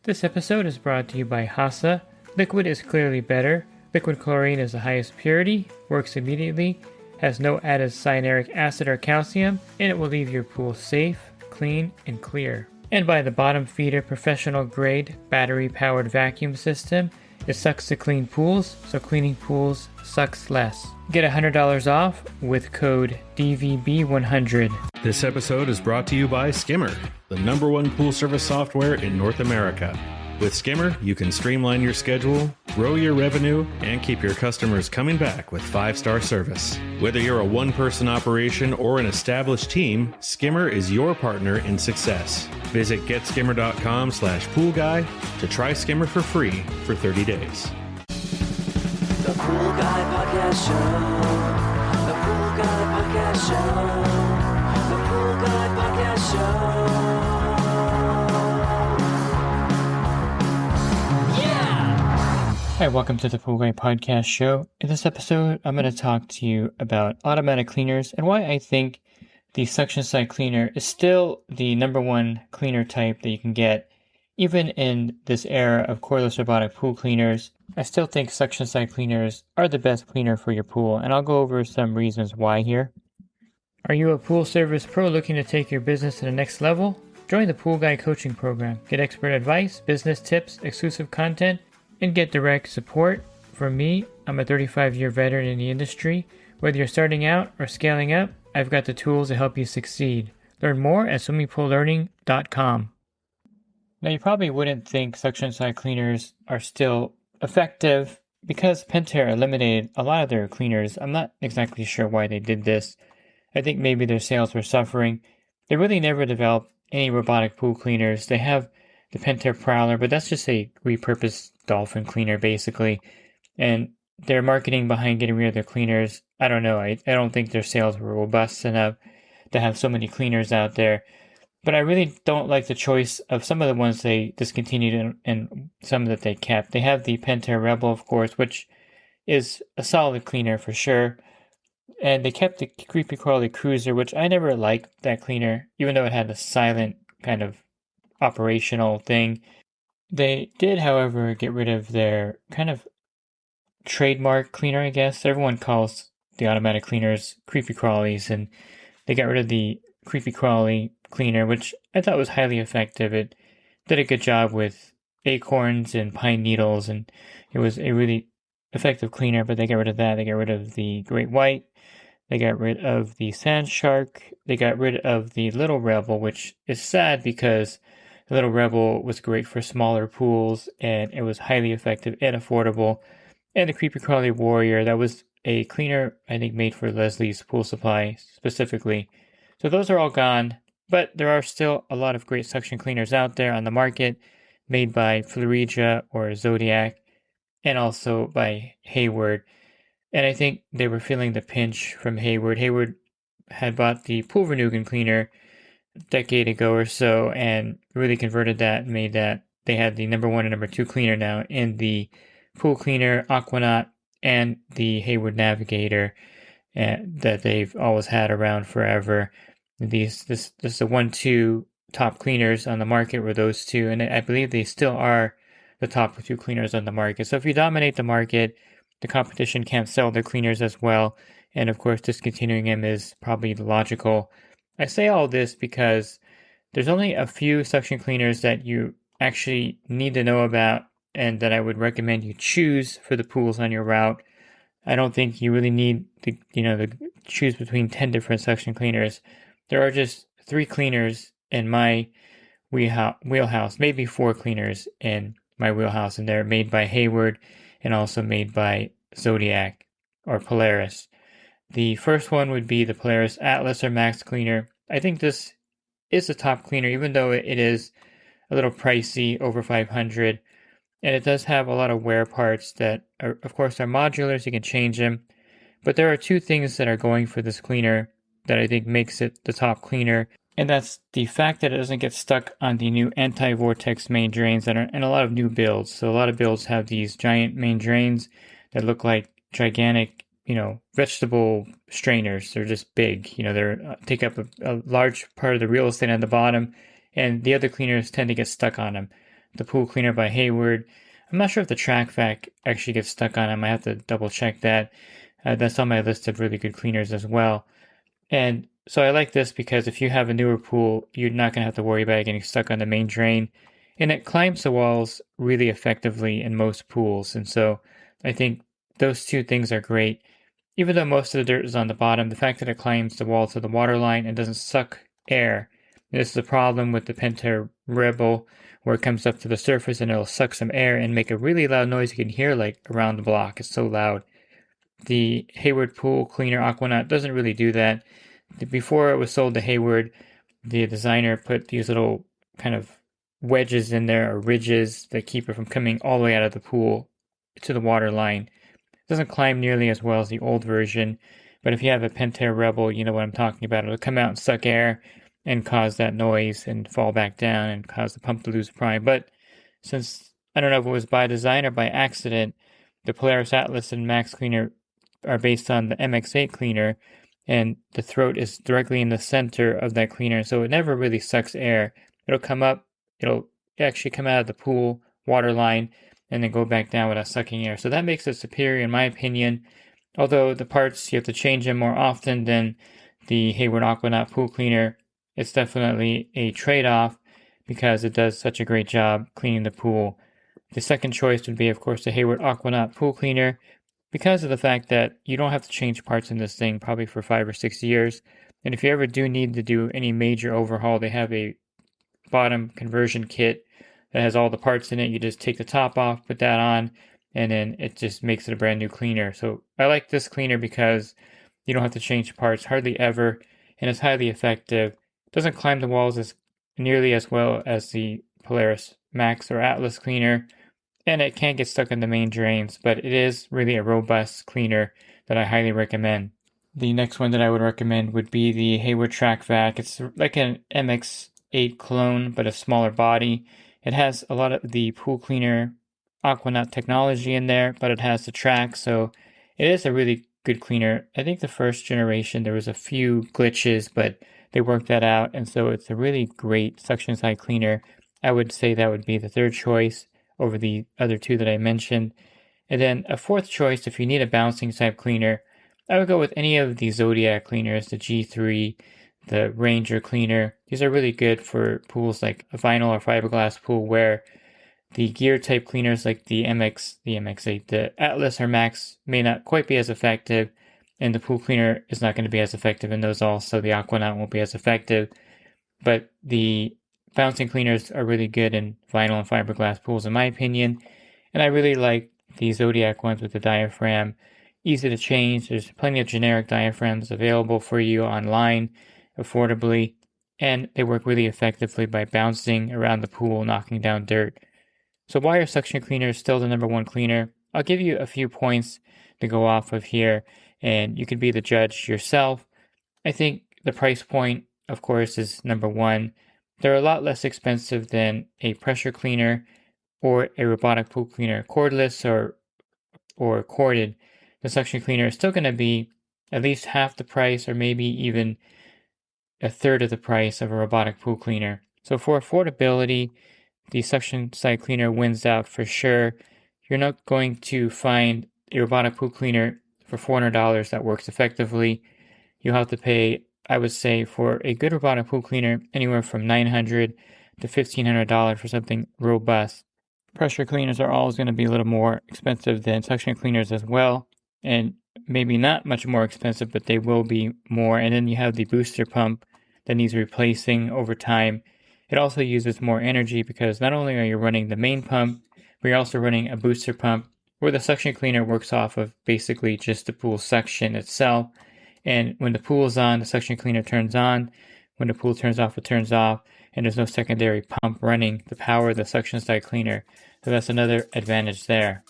This episode is brought to you by Hasa. Liquid is clearly better. Liquid chlorine is the highest purity, works immediately, has no added cyanuric acid or calcium, and it will leave your pool safe, clean, and clear. And by the Bottom Feeder professional grade battery powered vacuum system. It sucks to clean pools, so cleaning pools sucks less. Get $100 off with code DVB100. This episode is brought to you by Skimmer, the #1 pool service software in North America. With Skimmer, you can streamline your schedule, grow your revenue, and keep your customers coming back with 5-star service. Whether you're a one-person operation or an established team, Skimmer is your partner in success. Visit getskimmer.com/poolguy to try Skimmer for free for 30 days. The Pool Guy Podcast Show. The Pool Guy Podcast Show. The Pool Guy Podcast Show. Hi, welcome to the Pool Guy Podcast Show. In this episode, I'm going to talk to you about automatic cleaners and why I think the suction side cleaner is still the #1 cleaner type that you can get. Even in this era of cordless robotic pool cleaners, I still think suction side cleaners are the best cleaner for your pool, and I'll go over some reasons why here. Are you a pool service pro looking to take your business to the next level? Join the Pool Guy Coaching Program. Get expert advice, business tips, exclusive content, and get direct support from me. I'm a 35-year veteran in the industry. Whether you're starting out or scaling up, I've got the tools to help you succeed. Learn more at swimmingpoollearning.com. Now, you probably wouldn't think suction side cleaners are still effective because Pentair eliminated a lot of their cleaners. I'm not exactly sure why they did this. I think maybe their sales were suffering. They really never developed any robotic pool cleaners. They have the Pentair Prowler, but that's just a repurposed dolphin cleaner, basically. And their marketing behind getting rid of their cleaners, I don't know. I don't think their sales were robust enough to have so many cleaners out there. But I really don't like the choice of some of the ones they discontinued and some that they kept. They have the Pentair Rebel, of course, which is a solid cleaner for sure. And they kept the Creepy Crawly Cruiser, which I never liked that cleaner, even though it had a silent kind of operational thing. They did, however, get rid of their kind of trademark cleaner, I guess. Everyone calls the automatic cleaners Creepy Crawlies, and they got rid of the Creepy Crawly cleaner, which I thought was highly effective. It did a good job with acorns and pine needles, and it was a really effective cleaner, but they got rid of that. They got rid of the Great White. They got rid of the Sand Shark. They got rid of the Little Rebel, which is sad because the Little Rebel was great for smaller pools, and it was highly effective and affordable. And the Creepy Crawly Warrior, that was a cleaner, I think, made for Leslie's Pool Supply specifically. So those are all gone, but there are still a lot of great suction cleaners out there on the market, made by Florida or Zodiac, and also by Hayward. And I think they were feeling the pinch from Hayward. Hayward had bought the Pool Renugan cleaner a decade ago or so and really converted that and made that. They had the #1 and #2 cleaner now in the Pool Cleaner, Aquanaut, and the Hayward Navigator that they've always had around forever. This the 1-2 top cleaners on the market were those two, and I believe they still are the top 2 cleaners on the market. So if you dominate the market, the competition can't sell their cleaners as well, and of course discontinuing them is probably logical. I say all this because there's only a few suction cleaners that you actually need to know about and that I would recommend you choose for the pools on your route. I don't think you really need to choose between 10 different suction cleaners. There are just 3 cleaners in my wheelhouse, maybe 4 cleaners in my wheelhouse, and they're made by Hayward and also made by Zodiac or Polaris. The first one would be the Polaris Atlas or Maxx cleaner. I think this is the top cleaner, even though it is a little pricey, over $500, and it does have a lot of wear parts that are, of course, are modular, so you can change them. But there are 2 things that are going for this cleaner that I think makes it the top cleaner, and that's the fact that it doesn't get stuck on the new anti-vortex main drains that are in a lot of new builds. So a lot of builds have these giant main drains that look like gigantic, vegetable strainers. They're just big. They take up a large part of the real estate on the bottom, and the other cleaners tend to get stuck on them. the pool cleaner by Hayward. I'm not sure if the TracVac actually gets stuck on it. I might have to double check that. That's on my list of really good cleaners as well. And so I like this because if you have a newer pool, you're not going to have to worry about it getting stuck on the main drain. And it climbs the walls really effectively in most pools. And so I think those two things are great. Even though most of the dirt is on the bottom, the fact that it climbs the wall to the waterline and doesn't suck air. This is a problem with the Pentair Rebel, where it comes up to the surface and it'll suck some air and make a really loud noise you can hear like around the block. It's so loud. The Hayward Pool Cleaner Aquanaut doesn't really do that. Before it was sold to Hayward, the designer put these little kind of wedges in there, or ridges, that keep it from coming all the way out of the pool to the water line. It doesn't climb nearly as well as the old version, but if you have a Pentair Rebel, you know what I'm talking about. It'll come out and suck air and cause that noise and fall back down and cause the pump to lose prime. But since, I don't know if it was by design or by accident, the Polaris Atlas and Maxx cleaner are based on the MX8 cleaner, and the throat is directly in the center of that cleaner, so it never really sucks air. It'll come up, it'll actually come out of the pool water line and then go back down without sucking air. So that makes it superior in my opinion, although the parts, you have to change them more often than the Hayward Aquanaut pool cleaner. It's definitely a trade-off because it does such a great job cleaning the pool. The second choice would be, of course, the Hayward Aquanaut pool cleaner, because of the fact that you don't have to change parts in this thing probably for 5 or 6 years. And if you ever do need to do any major overhaul, they have a bottom conversion kit that has all the parts in it. You just take the top off, put that on, and then it just makes it a brand new cleaner. So I like this cleaner because you don't have to change parts hardly ever, and it's highly effective. It doesn't climb the walls as nearly as well as the Polaris Maxx or Atlas cleaner, and it can get stuck in the main drains, but it is really a robust cleaner that I highly recommend. The next one that I would recommend would be the Hayward TracVac. It's like an MX8 clone, but a smaller body. It has a lot of the pool cleaner Aquanaut technology in there, but it has the track, so it is a really good cleaner. I think the first generation, there was a few glitches, but they worked that out, and so it's a really great suction side cleaner. I would say that would be the third choice over the other two that I mentioned. And then a fourth choice, if you need a bouncing type cleaner, I would go with any of the Zodiac cleaners, the G3, the Ranger cleaner. These are really good for pools like a vinyl or fiberglass pool where the gear type cleaners like the MX8, the Atlas or Maxx may not quite be as effective, and the pool cleaner is not going to be as effective in those also. The Aquanaut won't be as effective, but the bouncing cleaners are really good in vinyl and fiberglass pools in my opinion, and I really like the Zodiac ones with the diaphragm. Easy to change. There's plenty of generic diaphragms available for you online affordably, and they work really effectively by bouncing around the pool, knocking down dirt. So why are suction cleaners still the number one cleaner? I'll give you a few points to go off of here, and you can be the judge yourself. I think the price point, of course, is number one. They're a lot less expensive than a pressure cleaner or a robotic pool cleaner. Cordless or corded, the suction cleaner is still going to be at least half the price or maybe even a third of the price of a robotic pool cleaner. So for affordability, the suction side cleaner wins out for sure. You're not going to find a robotic pool cleaner for $400 that works effectively. You'll have to pay, I would say, for a good robotic pool cleaner, anywhere from $900 to $1,500 for something robust. Pressure cleaners are always going to be a little more expensive than suction cleaners as well, and maybe not much more expensive, but they will be more. And then you have the booster pump that needs replacing over time. It also uses more energy because not only are you running the main pump, but you're also running a booster pump where the suction cleaner works off of basically just the pool suction itself. And when the pool is on, the suction cleaner turns on. When the pool turns off, it turns off. And there's no secondary pump running to power the suction side cleaner. So that's another advantage there.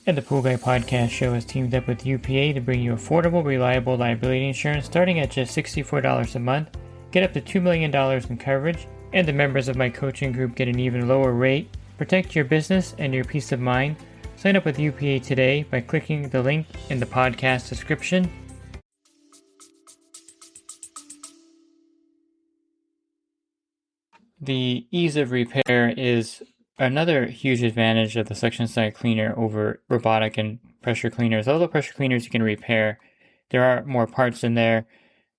And the Pool Guy Podcast Show has teamed up with UPA to bring you affordable, reliable liability insurance starting at just $64 a month. Get up to $2 million in coverage, and the members of my coaching group get an even lower rate. Protect your business and your peace of mind. Sign up with UPA today by clicking the link in the podcast description. The ease of repair is another huge advantage of the suction side cleaner over robotic and pressure cleaners. Although pressure cleaners you can repair, there are more parts in there,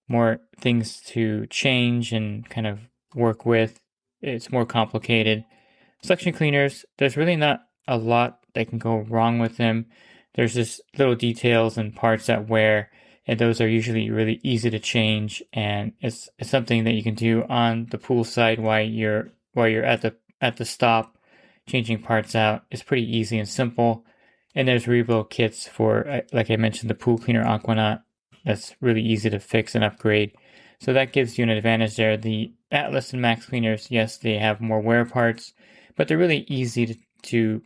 more things to change and kind of work with. It's more complicated. Suction cleaners, there's really not a lot that can go wrong with them. There's just little details and parts that wear, and those are usually really easy to change, and it's something that you can do on the pool side while you're at the stop changing parts out. It's pretty easy and simple. And there's rebuild kits for, like I mentioned, the pool cleaner Aquanaut. That's really easy to fix and upgrade. So that gives you an advantage there. The Atlas and Maxx cleaners, yes, they have more wear parts, but they're really easy to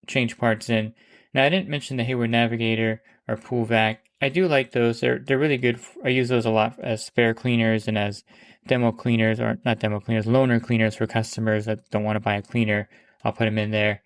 change parts in. Now, I didn't mention the Hayward Navigator or Pool Vac. I do like those. They're really good. I use those a lot as spare cleaners and as demo cleaners, or not demo cleaners, loaner cleaners for customers that don't want to buy a cleaner. I'll put them in there.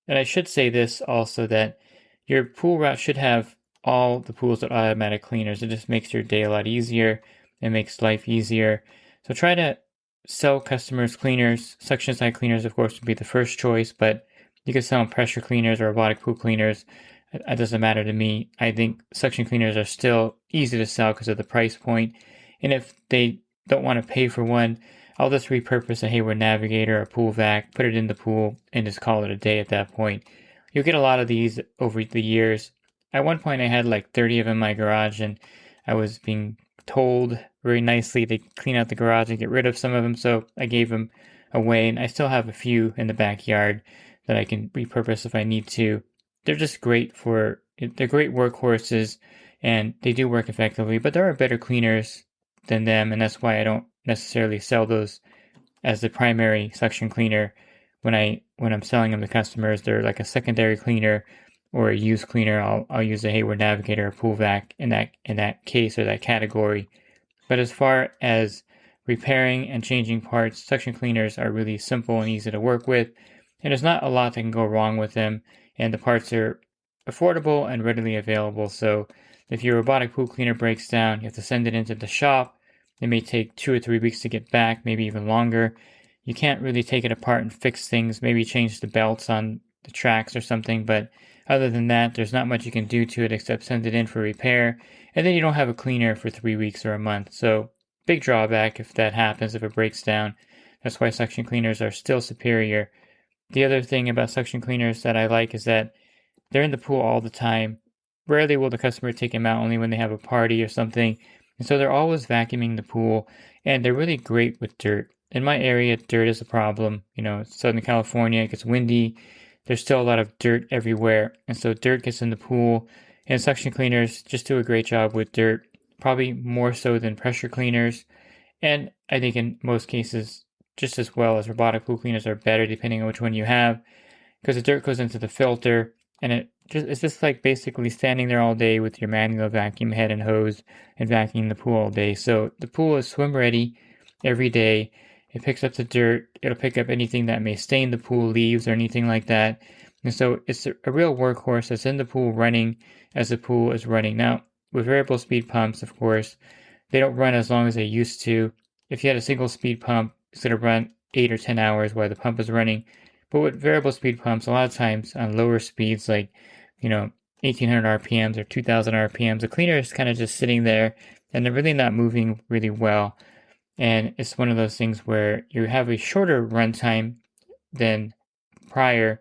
And I should say this also, that your pool route should have all the pools with automatic cleaners. It just makes your day a lot easier. It makes life easier. So try to sell customers cleaners. Suction side cleaners, of course, would be the first choice, but you can sell them pressure cleaners or robotic pool cleaners. It doesn't matter to me. I think suction cleaners are still easy to sell because of the price point. And if they don't want to pay for one, I'll just repurpose a Hayward Navigator or Pool Vac, put it in the pool, and just call it a day at that point. You'll get a lot of these over the years. At one point, I had like 30 of them in my garage, and I was being told very nicely to clean out the garage and get rid of some of them, so I gave them away, and I still have a few in the backyard that I can repurpose if I need to. They're just great they're great workhorses, and they do work effectively, but there are better cleaners than them, and that's why I don't necessarily sell those as the primary suction cleaner. When I'm selling them to customers, they're like a secondary cleaner or a used cleaner. I'll use a Hayward Navigator or Pool Vac in that case or that category. But as far as repairing and changing parts, suction cleaners are really simple and easy to work with, and there's not a lot that can go wrong with them, and the parts are affordable and readily available. So if your robotic pool cleaner breaks down, you have to send it into the shop. It may take 2 or 3 weeks to get back, maybe even longer. You can't really take it apart and fix things, maybe change the belts on the tracks or something, but other than that, there's not much you can do to it except send it in for repair, and then you don't have a cleaner for 3 weeks or a month. So big drawback if that happens, if it breaks down. That's why suction cleaners are still superior. The other thing about suction cleaners that I like is that they're in the pool all the time. Rarely will the customer take them out, only when they have a party or something. And so they're always vacuuming the pool, and they're really great with dirt. In my area, dirt is a problem. Southern California, it gets windy. There's still a lot of dirt everywhere, and so dirt gets in the pool, and suction cleaners just do a great job with dirt, probably more so than pressure cleaners, and I think in most cases just as well as robotic pool cleaners are better depending on which one you have, because the dirt goes into the filter, and it's just like basically standing there all day with your manual vacuum head and hose and vacuuming the pool all day. So the pool is swim ready every day. It picks up the dirt. It'll pick up anything that may stain the pool, leaves or anything like that. And so it's a real workhorse that's in the pool running as the pool is running. Now, with variable speed pumps, of course, they don't run as long as they used to. If you had a single speed pump, it's going to run 8 or 10 hours while the pump is running. But with variable speed pumps, a lot of times on lower speeds, like 1800 RPMs or 2000 RPMs, the cleaner is kind of just sitting there, and they're really not moving really well. And it's one of those things where you have a shorter runtime than prior,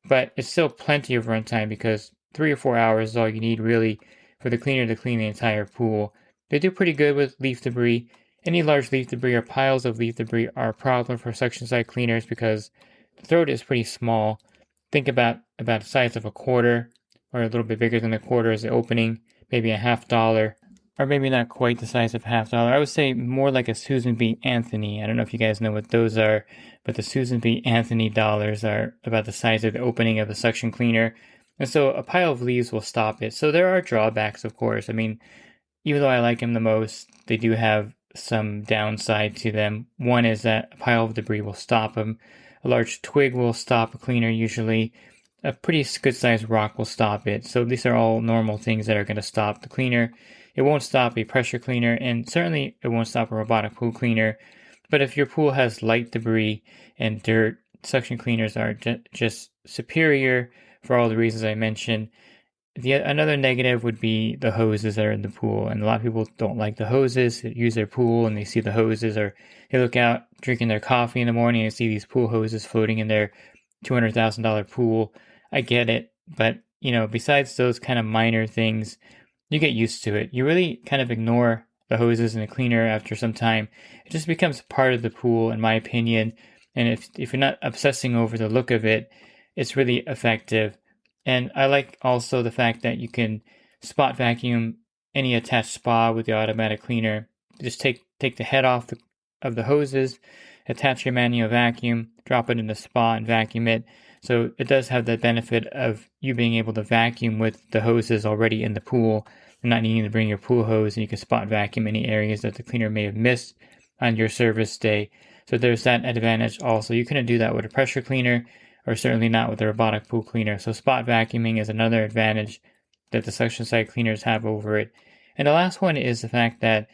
but it's still plenty of runtime because 3 or 4 hours is all you need really for the cleaner to clean the entire pool. They do pretty good with leaf debris. Any large leaf debris or piles of leaf debris are a problem for suction side cleaners because the throat is pretty small. Think about the size of a quarter, or a little bit bigger than a quarter is the opening, maybe a $50, or maybe not quite the size of $50. I would say more like a Susan B. Anthony. I don't know if you guys know what those are, but the Susan B. Anthony dollars are about the size of the opening of a suction cleaner. And so a pile of leaves will stop it. So there are drawbacks, of course. I mean, even though I like them the most, they do have some downside to them. One is that a pile of debris will stop them. A large twig will stop a cleaner usually. A pretty good-sized rock will stop it. So these are all normal things that are going to stop the cleaner. It won't stop a pressure cleaner, and certainly it won't stop a robotic pool cleaner. But if your pool has light debris and dirt, suction cleaners are just superior for all the reasons I mentioned. Another negative would be the hoses that are in the pool, and a lot of people don't like the hoses. They use their pool and they see the hoses, or they look out drinking their coffee in the morning and see these pool hoses floating in their $200,000 pool. I get it, but besides those kind of minor things, you get used to it. You really kind of ignore the hoses and the cleaner after some time. It just becomes part of the pool, in my opinion. And if you're not obsessing over the look of it, it's really effective. And I like also the fact that you can spot vacuum any attached spa with the automatic cleaner. Just take the head off of the hoses, attach your manual vacuum, drop it in the spa and vacuum it. So it does have the benefit of you being able to vacuum with the hoses already in the pool and not needing to bring your pool hose, and you can spot vacuum any areas that the cleaner may have missed on your service day. So there's that advantage also. You couldn't do that with a pressure cleaner, or certainly not with a robotic pool cleaner. So spot vacuuming is another advantage that the suction side cleaners have over it. And the last one is the fact that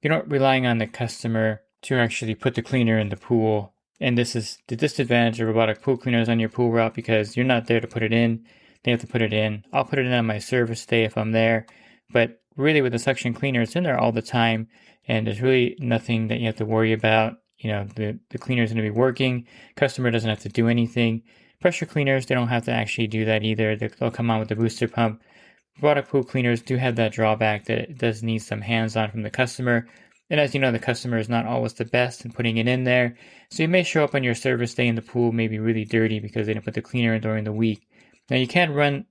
you're not relying on the customer to actually put the cleaner in the pool. And this is the disadvantage of robotic pool cleaners on your pool route, because you're not there to put it in. They have to put it in. I'll put it in on my service day if I'm there. But really with the suction cleaner, it's in there all the time, and there's really nothing that you have to worry about. The cleaner is going to be working. Customer doesn't have to do anything. Pressure cleaners, they don't have to actually do that either. They'll come on with the booster pump. Robotic pool cleaners do have that drawback that it does need some hands-on from the customer. And as you know, the customer is not always the best in putting it in there. So you may show up on your service day and the pool may be really dirty because they didn't put the cleaner in during the week. Now you can run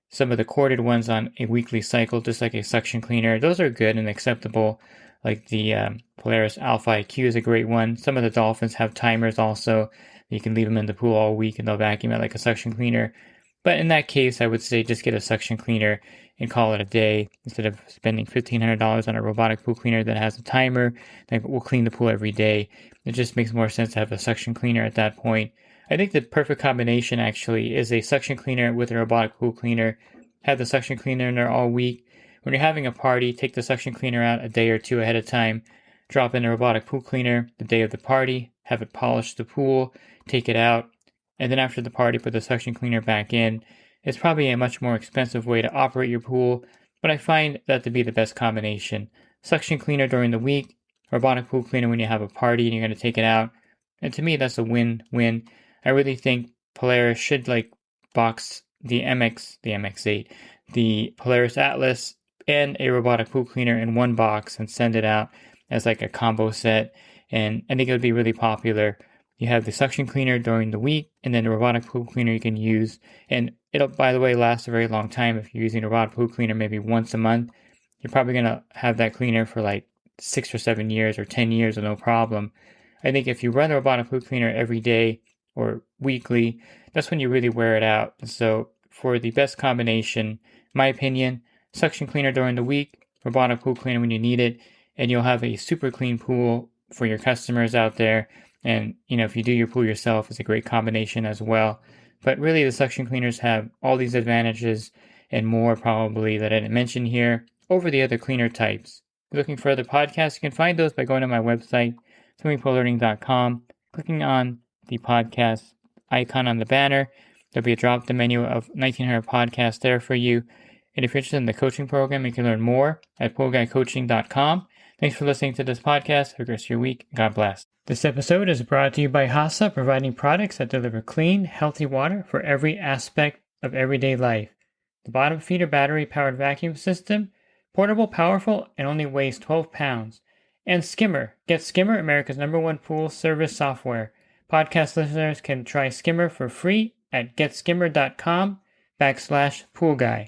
some of the corded ones on a weekly cycle, just like a suction cleaner. Those are good and acceptable. Like the Polaris Alpha IQ is a great one. Some of the Dolphins have timers also. You can leave them in the pool all week and they'll vacuum it like a suction cleaner. But in that case, I would say just get a suction cleaner and call it a day instead of spending $1,500 on a robotic pool cleaner that has a timer that will clean the pool every day. It just makes more sense to have a suction cleaner at that point. I think the perfect combination actually is a suction cleaner with a robotic pool cleaner. Have the suction cleaner in there all week. When you're having a party, take the suction cleaner out a day or two ahead of time. Drop in a robotic pool cleaner the day of the party. Have it polish the pool. Take it out. And then after the party, put the suction cleaner back in. It's probably a much more expensive way to operate your pool, but I find that to be the best combination. Suction cleaner during the week, robotic pool cleaner when you have a party and you're going to take it out. And to me, that's a win-win. I really think Polaris should box the MX8, the Polaris Atlas, and a robotic pool cleaner in one box and send it out as a combo set. And I think it would be really popular. You have the suction cleaner during the week, and then the robotic pool cleaner you can use. And it'll, by the way, last a very long time. If you're using a robotic pool cleaner maybe once a month, you're probably going to have that cleaner for 6 or 7 years or 10 years with no problem. I think if you run the robotic pool cleaner every day or weekly, that's when you really wear it out. And so for the best combination, my opinion, suction cleaner during the week, robotic pool cleaner when you need it, and you'll have a super clean pool for your customers out there. And, if you do your pool yourself, it's a great combination as well. But really, the suction cleaners have all these advantages and more probably that I didn't mention here over the other cleaner types. If you're looking for other podcasts, you can find those by going to my website, swimmingpoollearning.com, clicking on the podcast icon on the banner. There'll be a drop-down menu of 1900 podcasts there for you. And if you're interested in the coaching program, you can learn more at poolguycoaching.com. Thanks for listening to this podcast. Have a great rest of your week. God bless. This episode is brought to you by HASA, providing products that deliver clean, healthy water for every aspect of everyday life. The bottom feeder battery-powered vacuum system, portable, powerful, and only weighs 12 pounds. And Skimmer. Get Skimmer, America's #1 pool service software. Podcast listeners can try Skimmer for free at getskimmer.com/poolguy.